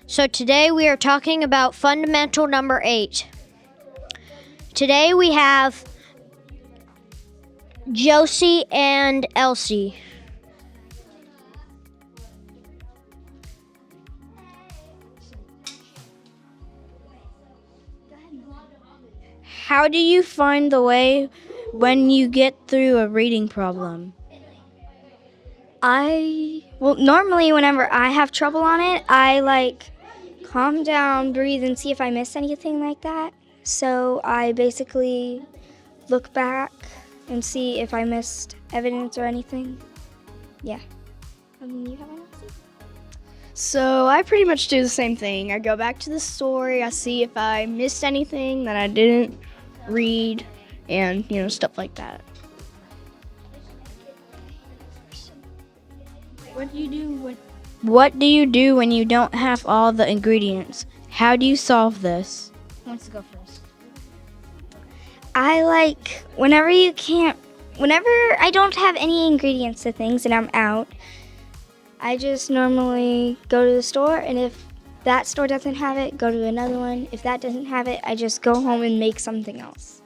So today we are talking about fundamental number 8. Today we have Josie and Elsie. How do you find the way when you get through a reading problem? Normally whenever I have trouble on it, I calm down, breathe, and see if I missed anything like that. So I basically look back and see if I missed evidence or anything. Yeah. You have anything? So I pretty much do the same thing. I go back to the story, I see if I missed anything that I didn't read, and stuff like that. What do you do when you don't have all the ingredients? How do you solve this? Who wants to go first? Whenever I don't have any ingredients to things and I'm out, I just normally go to the store, and if that store doesn't have it, go to another one. If that doesn't have it, I just go home and make something else.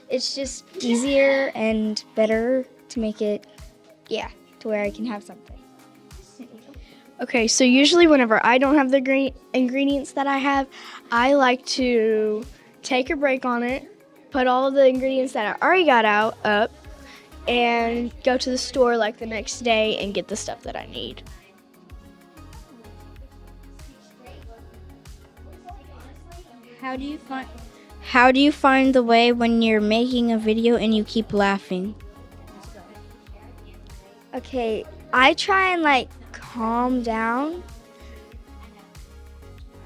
It's just easier and better to make it, to where I can have something. Okay, so usually whenever I don't have the ingredients that I have, I like to take a break on it, put all of the ingredients that I already got up, and go to the store the next day and get the stuff that I need. How do you find the way when you're making a video and you keep laughing? Okay, I try and calm down.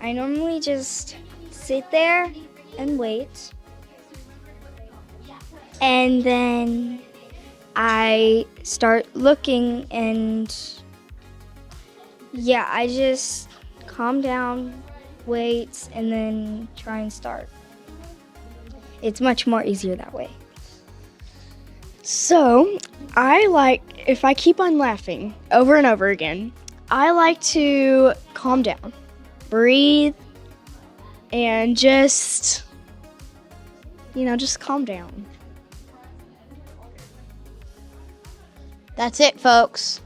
I normally just sit there and wait. And then I start looking, and I just calm down, wait, and then try and start. It's much more easier that way. So, if I keep on laughing over and over again, I like to calm down, breathe, and just calm down. That's it, folks.